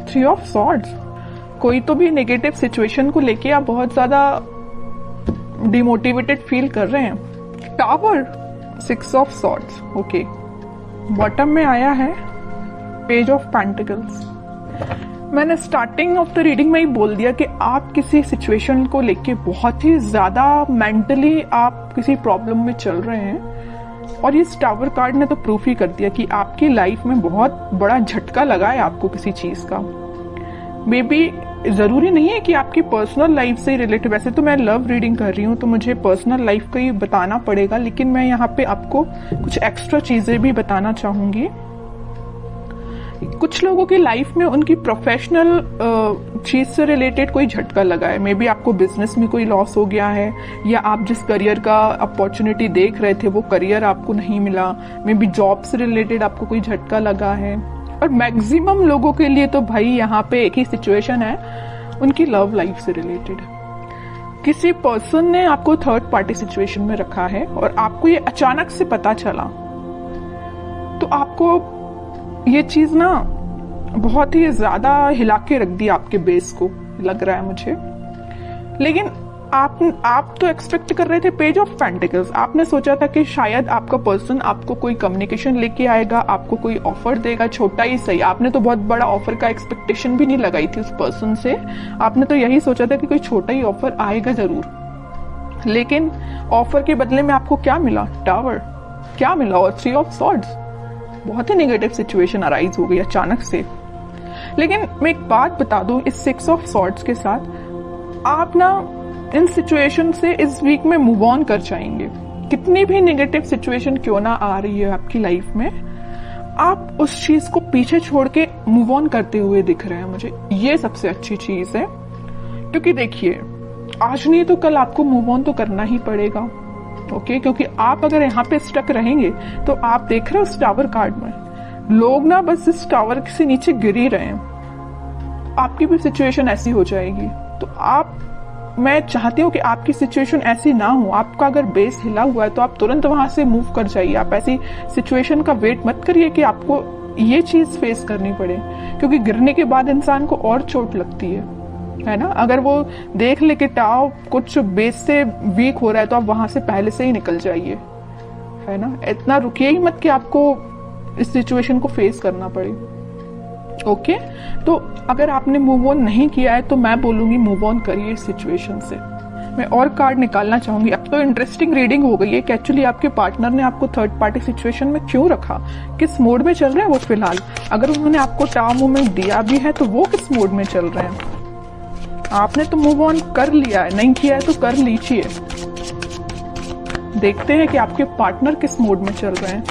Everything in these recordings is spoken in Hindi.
थ्री ऑफ सॉर्ड्स, कोई तो भी नेगेटिव सिचुएशन को लेके आप बहुत ज्यादा डिमोटिवेटेड फील कर रहे हैं। Tower, six of swords, okay. Bottom में आया है पेज ऑफ पेंटिकल्स। मैंने स्टार्टिंग ऑफ द रीडिंग में ही बोल दिया कि आप किसी सिचुएशन को लेके बहुत ही ज्यादा मेंटली आप किसी प्रॉब्लम में चल रहे हैं, और ये टावर कार्ड ने तो प्रूफ ही कर दिया कि आपकी लाइफ में बहुत बड़ा झटका लगा है आपको किसी चीज का। मे बी जरूरी नहीं है कि आपकी पर्सनल लाइफ से रिलेटेड, वैसे तो मैं लव रीडिंग कर रही हूँ तो मुझे पर्सनल लाइफ का ही बताना पड़ेगा, लेकिन मैं यहाँ पे आपको कुछ एक्स्ट्रा चीजें भी बताना चाहूंगी। कुछ लोगों की लाइफ में उनकी प्रोफेशनल चीज से रिलेटेड कोई झटका लगा है। मे बी आपको बिजनेस में कोई लॉस हो गया है, या आप जिस करियर का अपॉर्चुनिटी देख रहे थे वो करियर आपको नहीं मिला। मे बी जॉब से रिलेटेड आपको कोई झटका लगा है। और मैक्सिमम लोगों के लिए तो भाई यहाँ पे एक ही सिचुएशन है, उनकी लव लाइफ से रिलेटेड। किसी पर्सन ने आपको थर्ड पार्टी सिचुएशन में रखा है और आपको ये अचानक से पता चला, तो आपको ये चीज ना बहुत ही ज्यादा हिला के रख दी आपके बेस को, लग रहा है मुझे। लेकिन आप तो एक्सपेक्ट कर रहे थे पेज ऑफ पेंटिकल्स। आपने सोचा था कि शायद आपका पर्सन आपको कोई कम्युनिकेशन लेके आएगा, आपको कोई ऑफर देगा, छोटा ही सही। आपने तो बहुत बड़ा ऑफर का एक्सपेक्टेशन भी नहीं लगाई थी उस पर्सन से। आपने तो यही सोचा था कि कोई छोटा ही ऑफर आएगा जरूर। लेकिन ऑफर के बदले में आपको क्या मिला? टावर। क्या मिला? और थ्री ऑफ सॉर्ड्स। बहुत ही नेगेटिव सिचुएशन अराइज हो गई अचानक से। लेकिन मैं एक बात बता दूं, इस सिक्स ऑफ सॉर्ड्स के साथ आप ना इन सिचुएशन से इस वीक में मूव ऑन कर जाएंगे। कितनी भी नेगेटिव सिचुएशन क्यों ना आ रही है आपकी लाइफ में, आप उस चीज को पीछे छोड़ के मूव ऑन करते हुए दिख रहे हैं मुझे। ये सबसे अच्छी चीज है, क्योंकि देखिए आज नहीं तो कल आपको मूव ऑन तो करना ही पड़ेगा। ओके, क्योंकि आप अगर यहाँ पे स्टक रहेंगे तो आप देख रहे हो उस टावर कार्ड में लोग ना बस इस टावर से नीचे गिर ही रहे हैं। आपकी भी सिचुएशन ऐसी हो जाएगी। तो मैं चाहती हूँ कि आपकी सिचुएशन ऐसी ना हो। आपका अगर बेस हिला हुआ है तो आप तुरंत वहां से मूव कर जाइए। आप ऐसी सिचुएशन का वेट मत करिए कि आपको ये चीज फेस करनी पड़े, क्योंकि गिरने के बाद इंसान को और चोट लगती है ना। अगर वो देख ले कि टाव कुछ बेस से वीक हो रहा है तो आप वहां से पहले से ही निकल जाइए, है ना। इतना रुकिए ही मत कि आपको इस सिचुएशन को फेस करना पड़े। ओके, तो अगर आपने मूव ऑन नहीं किया है तो मैं बोलूंगी मूव ऑन करिए इस सिचुएशन से। मैं और कार्ड निकालना चाहूंगी। अब तो इंटरेस्टिंग रीडिंग हो गई है कि एक्चुअली आपके पार्टनर ने आपको थर्ड पार्टी सिचुएशन में क्यों रखा, किस मोड में चल रहे हैं वो फिलहाल। अगर उन्होंने आपको टाव मूवमेंट दिया भी है तो वो किस मोड में चल रहे हैं। आपने तो मूव ऑन कर लिया है, नहीं किया है तो कर लीजिए। देखते हैं कि आपके पार्टनर किस मोड में चल रहे हैं।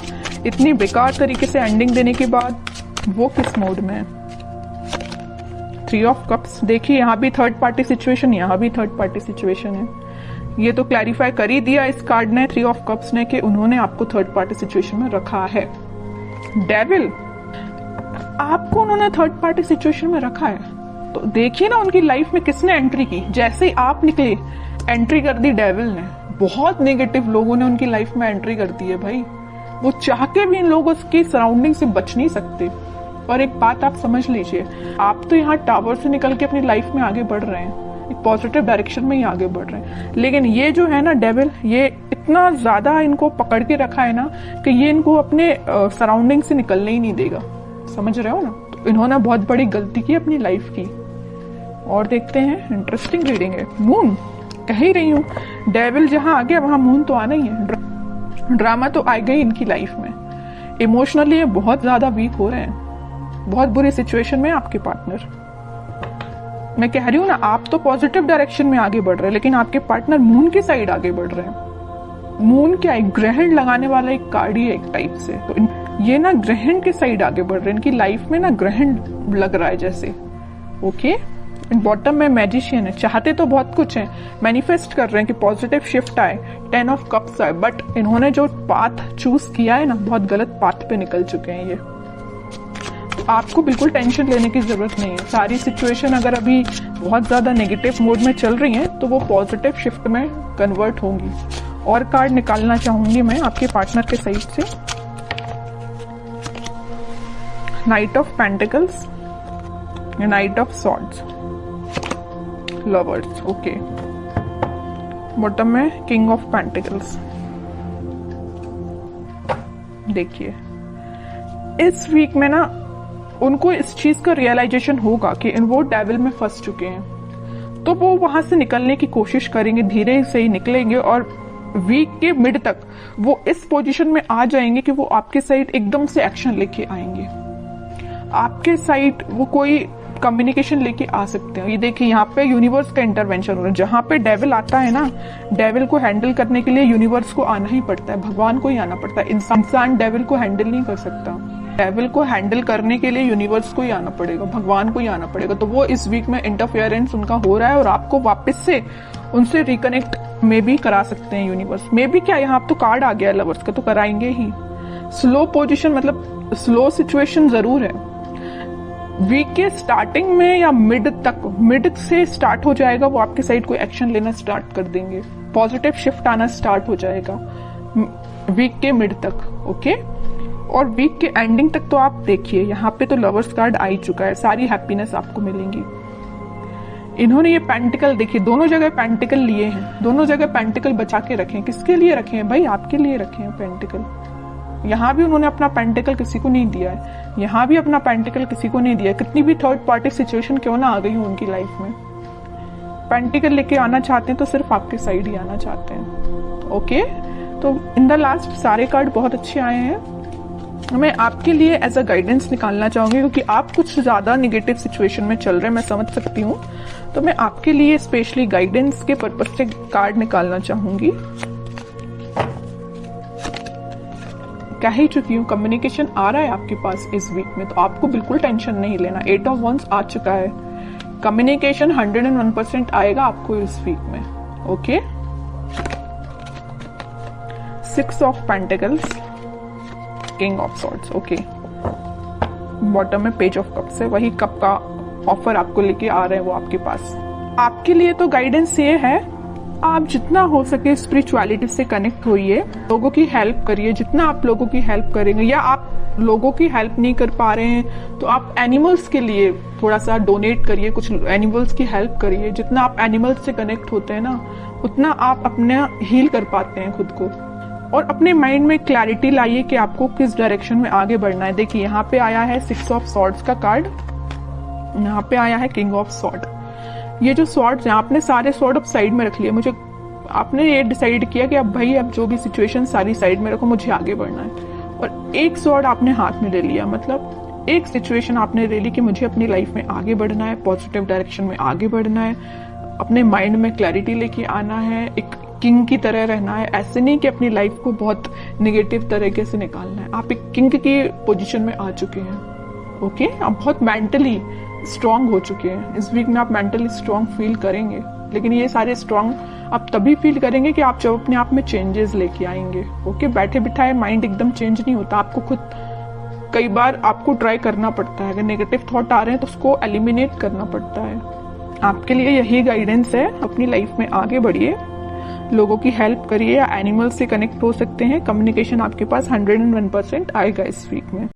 इतनी बेकार तरीके से एंडिंग देने के बाद वो किस मोड में है। थ्री ऑफ कप्स, देखिए यहाँ भी थर्ड पार्टी सिचुएशन, यहाँ भी थर्ड पार्टी सिचुएशन है। ये तो क्लैरिफाई कर ही दिया इस कार्ड ने, थ्री ऑफ कप्स ने, कि उन्होंने आपको थर्ड पार्टी सिचुएशन में रखा है। डेविल, आपको उन्होंने थर्ड पार्टी सिचुएशन में रखा है तो देखिए ना उनकी लाइफ में किसने एंट्री की। जैसे ही आप निकले एंट्री कर दी डेविल ने। बहुत नेगेटिव लोगों ने उनकी लाइफ में एंट्री कर दी है भाई। वो चाह के भी इन लोगों की सराउंडिंग से बच नहीं सकते। और एक बात आप समझ लीजिए, आप तो यहाँ टावर से निकल के अपनी लाइफ में आगे बढ़ रहे हैं, एक पॉजिटिव डायरेक्शन में ही आगे बढ़ रहे हैं। लेकिन ये जो है ना डेविल, ये इतना ज्यादा इनको पकड़ के रखा है ना कि ये इनको अपने सराउंडिंग से निकलने ही नहीं देगा। समझ रहे हो ना। तो इन्होंने बहुत बड़ी गलती की अपनी लाइफ की। और देखते हैं, इंटरेस्टिंग रीडिंग है। मून, कह ही रही हूँ, डेविल जहां आ गया वहां मून तो आना ही है। ड्रामा तो आ गई इनकी लाइफ में। इमोशनली ये बहुत ज्यादा वीक हो रहे हैं, बहुत बुरी सिचुएशन में आपके पार्टनर। मैं कह रही हूँ ना, आप तो पॉजिटिव डायरेक्शन में आगे बढ़ रहे हैं, लेकिन आपके पार्टनर मून की साइड आगे बढ़ रहे हैं। मून क्या है? ग्रहण लगाने वाला एक कार्ड ही है एक टाइप से। तो ये ना ग्रहण के साइड आगे बढ़ रहे हैं। इनकी लाइफ में ना ग्रहण लग रहा है जैसे। ओके, बॉटम में मैजिशियन है। चाहते तो बहुत कुछ है, मैनिफेस्ट कर रहे हैं कि पॉजिटिव शिफ्ट आए, 10 ऑफ कप्स आए, बट इन्होंने जो पाथ चूज किया है ना, बहुत गलत पाथ पे निकल चुके हैं ये। तो आपको बिल्कुल टेंशन लेने की जरूरत नहीं है। सारी सिचुएशन अगर अभी बहुत ज्यादा नेगेटिव मोड में चल रही है तो वो पॉजिटिव शिफ्ट में कन्वर्ट होंगी। और कार्ड निकालना चाहूंगी मैं आपके पार्टनर के साइड से। Night of pentacles, night of swords, lovers, okay. Bottom में किंग ऑफ पेंटिकल्स। देखिए इस वीक में ना उनको इस चीज का रियलाइजेशन होगा कि वो डेविल में फंस चुके हैं, तो वो वहां से निकलने की कोशिश करेंगे, धीरे से ही निकलेंगे और वीक के मिड तक वो इस पोजीशन में आ जाएंगे कि वो आपके साइड एकदम से एक्शन लेके आएंगे। आपके साइड वो कोई कम्युनिकेशन लेके आ सकते हैं। ये देखिए यहाँ पे यूनिवर्स का इंटरवेंशन हो रहा है। जहां पे डेविल आता है ना, डेविल को हैंडल करने के लिए यूनिवर्स को आना ही पड़ता है, भगवान को ही आना पड़ता है। इंसान डेविल को हैंडल नहीं कर सकता। डेविल को हैंडल करने के लिए यूनिवर्स को ही आना पड़ेगा, भगवान को ही आना पड़ेगा। तो वो इस वीक में इंटरफेरेंस उनका हो रहा है और आपको वापस से उनसे रिकनेक्ट में भी करा सकते हैं यूनिवर्स में भी। क्या यहाँ तो कार्ड आ गया लवर्स का, तो कराएंगे ही। स्लो पोजीशन मतलब स्लो सिचुएशन जरूर है। वीक के स्टार्टिंग में या मिड तक, मिड से स्टार्ट हो जाएगा, वो आपके साइड कोई एक्शन लेना स्टार्ट कर देंगे, पॉजिटिव शिफ्ट आना स्टार्ट हो जाएगा वीक के मिड तक, ओके। और वीक के एंडिंग तक तो आप देखिए यहाँ पे तो लवर्स कार्ड आ ही चुका है, सारी हैप्पीनेस आपको मिलेंगी। इन्होंने ये पेंटिकल देखिए, दोनों जगह पेंटिकल लिए हैं, दोनों जगह पेंटिकल बचा के रखे हैं। किसके लिए रखे हैं भाई? आपके लिए रखे हैं पेंटिकल। यहाँ भी उन्होंने अपना पेंटिकल किसी को नहीं दिया है, यहाँ भी अपना पेंटिकल किसी को नहीं दिया है। कितनी भी थर्ड पार्टी सिचुएशन क्यों ना आ गई हो उनकी लाइफ में, पेंटिकल लेके आना चाहते हैं तो सिर्फ आपके साइड ही आना चाहते हैं, ओके। तो इन द लास्ट सारे कार्ड बहुत अच्छे आए हैं। मैं आपके लिए एज अ गाइडेंस निकालना चाहूंगी, क्योंकि आप कुछ ज्यादा निगेटिव सिचुएशन में चल रहे हैं, मैं समझ सकती हूँ। तो मैं आपके लिए स्पेशली गाइडेंस के पर्पज से कार्ड निकालना चाहूंगी। कह ही चुकी हूँ, कम्युनिकेशन आ रहा है आपके पास इस वीक में, तो आपको बिल्कुल टेंशन नहीं लेना। 8 ऑफ वंस आ चुका है, कम्युनिकेशन 101% आएगा आपको इस वीक में, okay. 6 of pentacles, king of swords, okay. Bottom में पेज ऑफ कप्स है, वही कप का ऑफर आपको लेके आ रहे हैं वो आपके पास। आपके लिए तो गाइडेंस ये है, आप जितना हो सके स्पिरिचुअलिटी से कनेक्ट होइए, लोगों की हेल्प करिए। जितना आप लोगों की हेल्प करेंगे, या आप लोगों की हेल्प नहीं कर पा रहे हैं तो आप एनिमल्स के लिए थोड़ा सा डोनेट करिए, कुछ एनिमल्स की हेल्प करिए। जितना आप एनिमल्स से कनेक्ट होते हैं ना, उतना आप अपना हील कर पाते हैं खुद को। और अपने माइंड में क्लैरिटी लाइए कि आपको किस डायरेक्शन में आगे बढ़ना है। देखिए यहाँ पे आया है 6 ऑफ सॉर्ड्स का कार्ड, यहाँ पे आया है किंग ऑफ सॉर्ड। ये जो सॉर्ड्स हैं, आपने सारे सॉर्ड अब साइड में रख लिए। मुझे आपने ये डिसाइड किया कि अब भाई अब जो भी सिचुएशन सारी साइड में रखो, मुझे आगे बढ़ना है। और एक सॉर्ड आपने हाथ में ले लिया, मतलब एक सिचुएशन आपने ले ली कि मुझे अपनी लाइफ में आगे बढ़ना है, पॉजिटिव डायरेक्शन में आगे बढ़ना है, अपने माइंड में क्लैरिटी लेके आना है, एक किंग की तरह रहना है। ऐसे नहीं कि अपनी लाइफ को बहुत निगेटिव तरीके से निकालना है। आप एक किंग की पोजीशन में आ चुके हैं, ओके। आप बहुत मेंटली स्ट्रांग हो चुके हैं। इस वीक में आप मेंटली स्ट्रांग फील करेंगे, लेकिन ये सारे स्ट्रांग आप तभी फील करेंगे कि आप जब अपने आप में चेंजेस लेके आएंगे, ओके। बैठे बिठाए माइंड एकदम चेंज नहीं होता, आपको खुद कई बार आपको ट्राई करना पड़ता है। अगर नेगेटिव थॉट आ रहे हैं तो उसको एलिमिनेट करना पड़ता है। आपके लिए यही गाइडेंस है, अपनी लाइफ में आगे बढ़िए, लोगों की हेल्प करिए या एनिमल से कनेक्ट हो सकते हैं। कम्युनिकेशन आपके पास 101% आएगा इस वीक में।